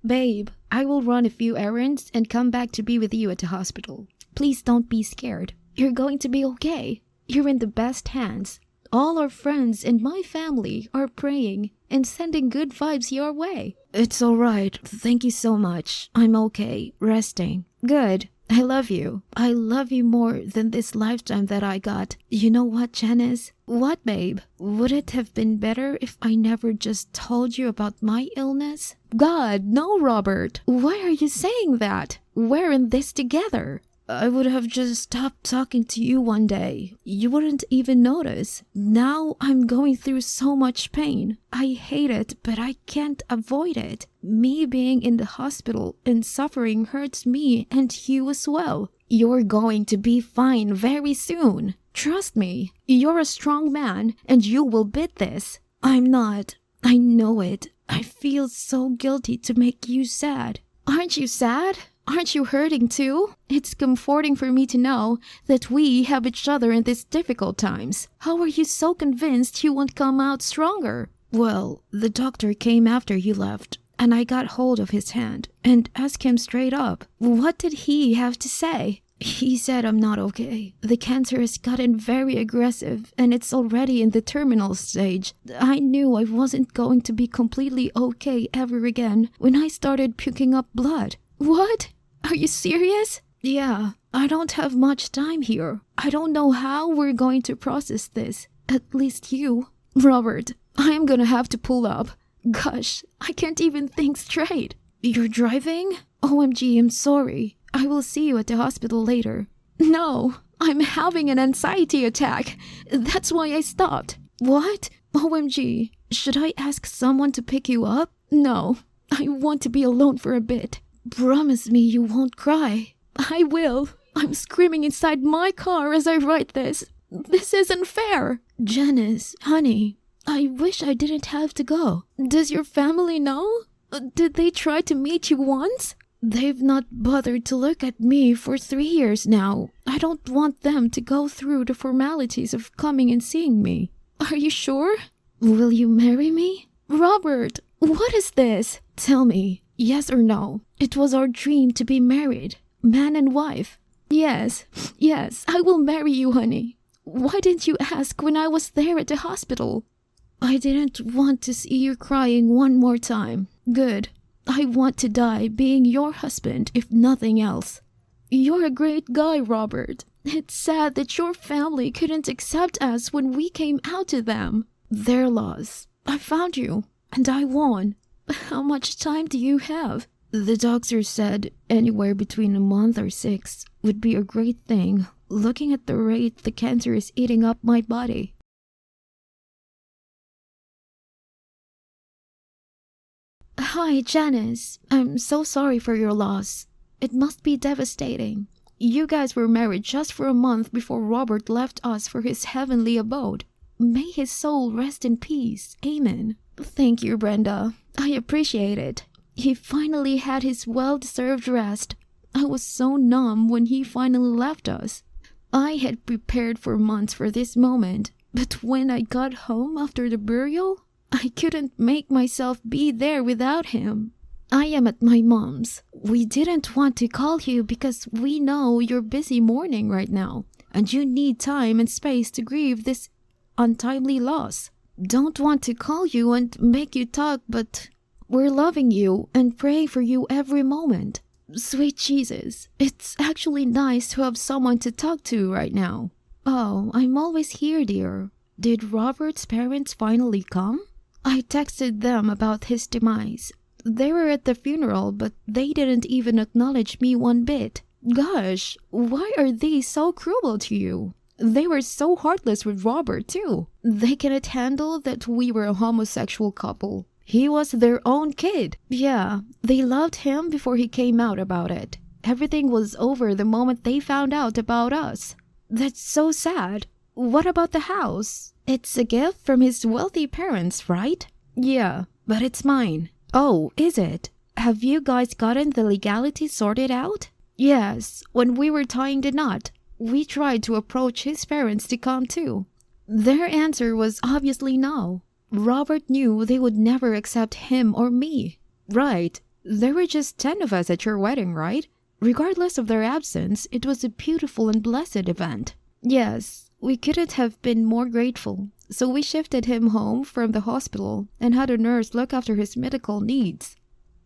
Babe, I will run a few errands and come back to be with you at the hospital. Please don't be scared. You're going to be okay. You're in the best hands. All our friends and my family are praying and sending good vibes your way. It's all right. Thank you so much. I'm okay. Resting. Good. I love you. I love you more than this lifetime that I got. You know what, Janice? What, babe? Would it have been better if I never just told you about my illness? God, no, Robert. Why are you saying that? We're in this together. I would have just stopped talking to you one day. You wouldn't even notice. Now I'm going through so much pain. I hate it, but I can't avoid it. Me being in the hospital and suffering hurts me and you as well. You're going to be fine very soon. Trust me. You're a strong man and you will beat this. I'm not. I know it. I feel so guilty to make you sad. Aren't you sad? Aren't you hurting too? It's comforting for me to know that we have each other in these difficult times. How are you so convinced you won't come out stronger? Well, the doctor came after you left, and I got hold of his hand and asked him straight up. What did he have to say? He said I'm not okay. The cancer has gotten very aggressive and it's already in the terminal stage. I knew I wasn't going to be completely okay ever again when I started puking up blood. What? Are you serious? Yeah, I don't have much time here. I don't know how we're going to process this. At least you. Robert, I am gonna have to pull up. Gosh, I can't even think straight. You're driving? OMG, I'm sorry. I will see you at the hospital later. No, I'm having an anxiety attack. That's why I stopped. What? OMG, should I ask someone to pick you up? No, I want to be alone for a bit. Promise me you won't cry. I will. I'm screaming inside my car as I write this. This isn't fair. Janice, honey, I wish I didn't have to go. Does your family know? Did they try to meet you once? They've not bothered to look at me for 3 years now. I don't want them to go through the formalities of coming and seeing me. Are you sure? Will you marry me? Robert, what is this? Tell me. Yes or no? It was our dream to be married, man and wife. Yes, I will marry you, honey. Why didn't you ask when I was there at the hospital? I didn't want to see you crying one more time. Good. I want to die being your husband, if nothing else. You're a great guy, Robert. It's sad that your family couldn't accept us when we came out to them. Their loss. I found you, and I won. How much time do you have? The doctor said anywhere between a month or 6 would be a great thing, looking at the rate the cancer is eating up my body. Hi, Janice. I'm so sorry for your loss. It must be devastating. You guys were married just for a month before Robert left us for his heavenly abode. May his soul rest in peace. Amen. Thank you, Brenda. I appreciate it. He finally had his well-deserved rest. I was so numb when he finally left us. I had prepared for months for this moment, but when I got home after the burial, I couldn't make myself be there without him. I am at my mom's. We didn't want to call you because we know you're busy mourning right now, and you need time and space to grieve this untimely loss. Don't want to call you and make you talk, but we're loving you and praying for you every moment. Sweet Jesus, it's actually nice to have someone to talk to right now. Oh, I'm always here, dear. Did Robert's parents finally come? I texted them about his demise. They were at the funeral, but they didn't even acknowledge me one bit. Gosh, why are they so cruel to you? They were so heartless with Robert, too. They cannot handle that we were a homosexual couple. He was their own kid. Yeah, they loved him before he came out about it. Everything was over the moment they found out about us. That's so sad. What about the house? It's a gift from his wealthy parents, right? Yeah, but it's mine. Oh, is it? Have you guys gotten the legality sorted out? Yes, when we were tying the knot, we tried to approach his parents to come too. Their answer was obviously no. Robert knew they would never accept him or me. Right. There were just 10 of us at your wedding, right? Regardless of their absence, it was a beautiful and blessed event. Yes, we couldn't have been more grateful. So we shifted him home from the hospital and had a nurse look after his medical needs.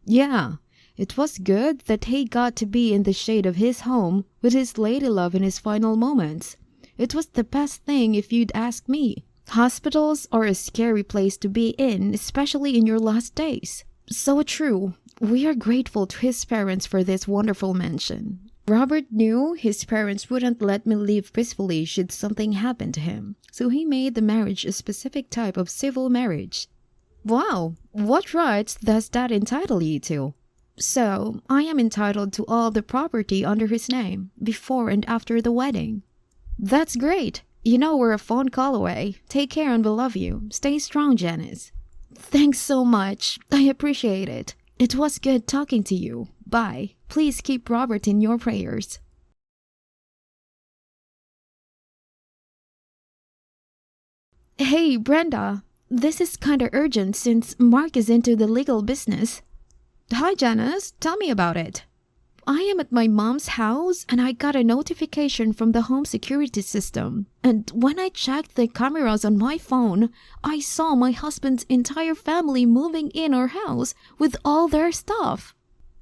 Yeah, it was good that he got to be in the shade of his home with his lady love in his final moments. It was the best thing if you'd ask me. Hospitals are a scary place to be in, especially in your last days. So true. We are grateful to his parents for this wonderful mansion. Robert knew his parents wouldn't let me leave peacefully should something happen to him, so he made the marriage a specific type of civil marriage. Wow, what rights does that entitle you to? So, I am entitled to all the property under his name, before and after the wedding. That's great. You know we're a phone call away. Take care and we love you. Stay strong, Janice. Thanks so much. I appreciate it. It was good talking to you. Bye. Please keep Robert in your prayers. Hey, Brenda. This is kinda urgent since Mark is into the legal business. Hi, Janice. Tell me about it. I am at my mom's house and I got a notification from the home security system. And when I checked the cameras on my phone, I saw my husband's entire family moving in our house with all their stuff.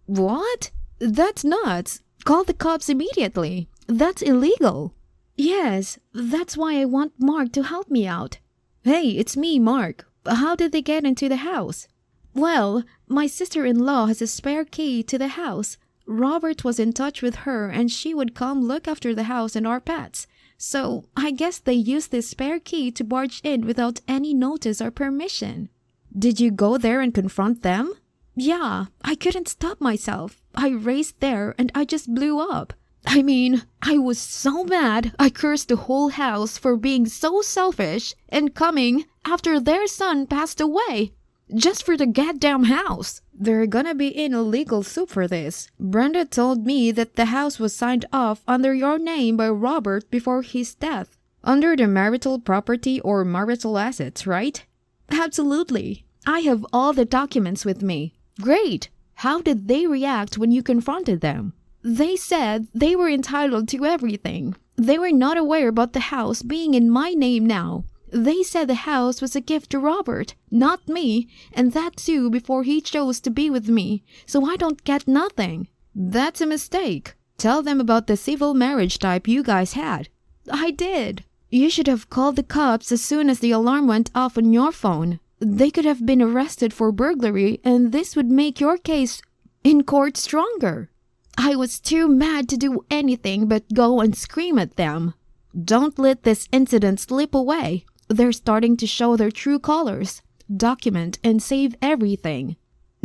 What? That's nuts. Call the cops immediately. That's illegal. Yes, that's why I want Mark to help me out. Hey, it's me, Mark. How did they get into the house? Well, my sister-in-law has a spare key to the house. Robert was in touch with her and she would come look after the house and our pets. So I guess they used this spare key to barge in without any notice or permission. Did you go there and confront them? Yeah, I couldn't stop myself. I raced there and I just blew up. I mean, I was so mad I cursed the whole house for being so selfish and coming after their son passed away. Just for the goddamn house. They're gonna be in a legal suit for this. Brenda told me that the house was signed off under your name by Robert before his death. Under the marital property or marital assets, right? Absolutely. I have all the documents with me. Great. How did they react when you confronted them? They said they were entitled to everything. They were not aware about the house being in my name now. They said the house was a gift to Robert, not me, and that too before he chose to be with me, so I don't get nothing. That's a mistake. Tell them about the civil marriage type you guys had. I did. You should have called the cops as soon as the alarm went off on your phone. They could have been arrested for burglary, and this would make your case in court stronger. I was too mad to do anything but go and scream at them. Don't let this incident slip away. They're starting to show their true colors. Document and save everything.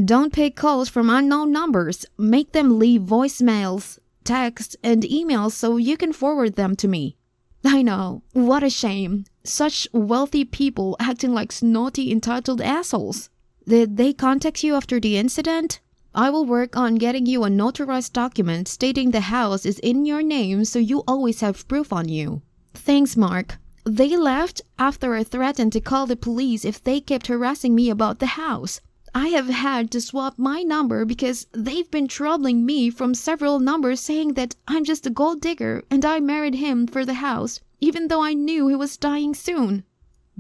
Don't pick calls from unknown numbers. Make them leave voicemails, text, and emails so you can forward them to me. I know. What a shame. Such wealthy people acting like snotty, entitled assholes. Did they contact you after the incident? I will work on getting you a notarized document stating the house is in your name so you always have proof on you. Thanks, Mark. They left after I threatened to call the police if they kept harassing me about the house. I have had to swap my number because they've been troubling me from several numbers saying that I'm just a gold digger and I married him for the house, even though I knew he was dying soon.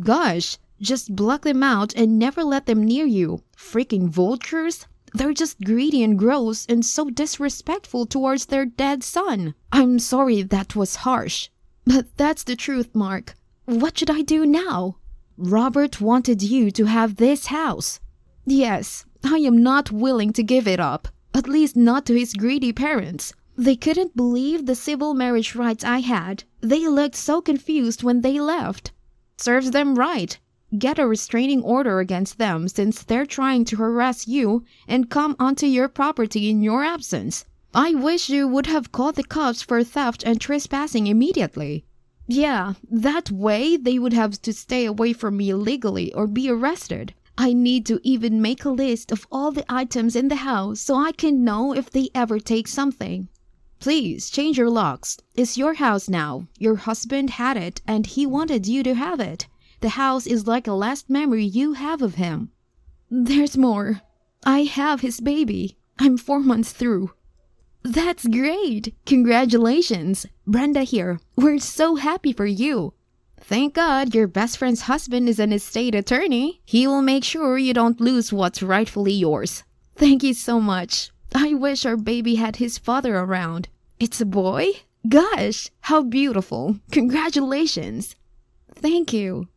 Gosh, just block them out and never let them near you. Freaking vultures. They're just greedy and gross and so disrespectful towards their dead son. I'm sorry that was harsh. But that's the truth, Mark. What should I do now? Robert wanted you to have this house. Yes, I am not willing to give it up. At least not to his greedy parents. They couldn't believe the civil marriage rights I had. They looked so confused when they left. Serves them right. Get a restraining order against them since they're trying to harass you and come onto your property in your absence. I wish you would have called the cops for theft and trespassing immediately. Yeah, that way they would have to stay away from me legally or be arrested. I need to even make a list of all the items in the house so I can know if they ever take something. Please, change your locks. It's your house now. Your husband had it and he wanted you to have it. The house is like a last memory you have of him. There's more. I have his baby. I'm 4 months through. That's great! Congratulations! Brenda here. We're so happy for you. Thank God your best friend's husband is an estate attorney. He will make sure you don't lose what's rightfully yours. Thank you so much. I wish our baby had his father around. It's a boy? Gosh, how beautiful. Congratulations. Thank you.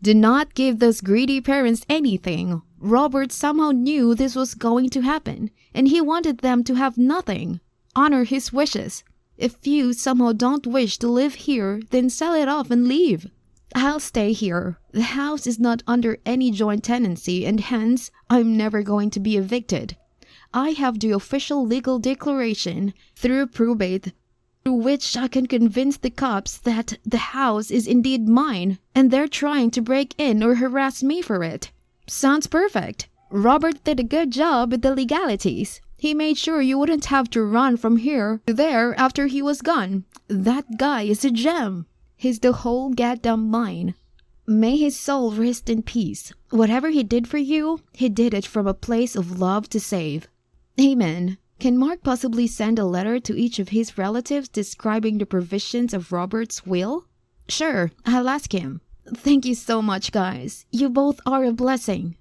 Do not give those greedy parents anything. Robert somehow knew this was going to happen, and he wanted them to have nothing. Honor his wishes. If you somehow don't wish to live here, then sell it off and leave. I'll stay here. The house is not under any joint tenancy, and hence, I'm never going to be evicted. I have the official legal declaration through probate, through which I can convince the cops that the house is indeed mine, and they're trying to break in or harass me for it. Sounds perfect. Robert did a good job with the legalities. He made sure you wouldn't have to run from here to there after he was gone. That guy is a gem. He's the whole goddamn mine. May his soul rest in peace. Whatever he did for you, he did it from a place of love to save. Amen. Can Mark possibly send a letter to each of his relatives describing the provisions of Robert's will? Sure, I'll ask him. Thank you so much, guys. You both are a blessing.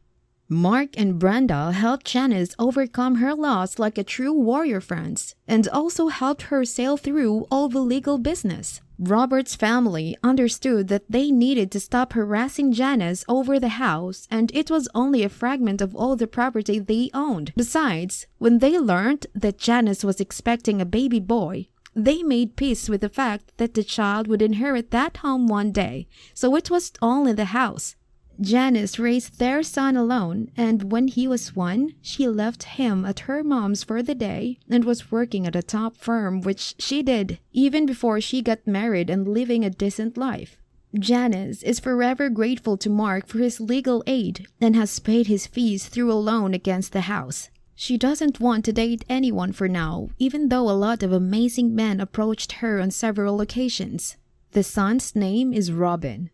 Mark and Brenda helped Janice overcome her loss like a true warrior friends, and also helped her sail through all the legal business. Robert's family understood that they needed to stop harassing Janice over the house, and it was only a fragment of all the property they owned. Besides, when they learned that Janice was expecting a baby boy, they made peace with the fact that the child would inherit that home one day, so it was all in the house. Janice raised their son alone, and when he was 1, she left him at her mom's for the day and was working at a top firm, which she did even before she got married and living a decent life. Janice is forever grateful to Mark for his legal aid and has paid his fees through a loan against the house. She doesn't want to date anyone for now, even though a lot of amazing men approached her on several occasions. The son's name is Robin.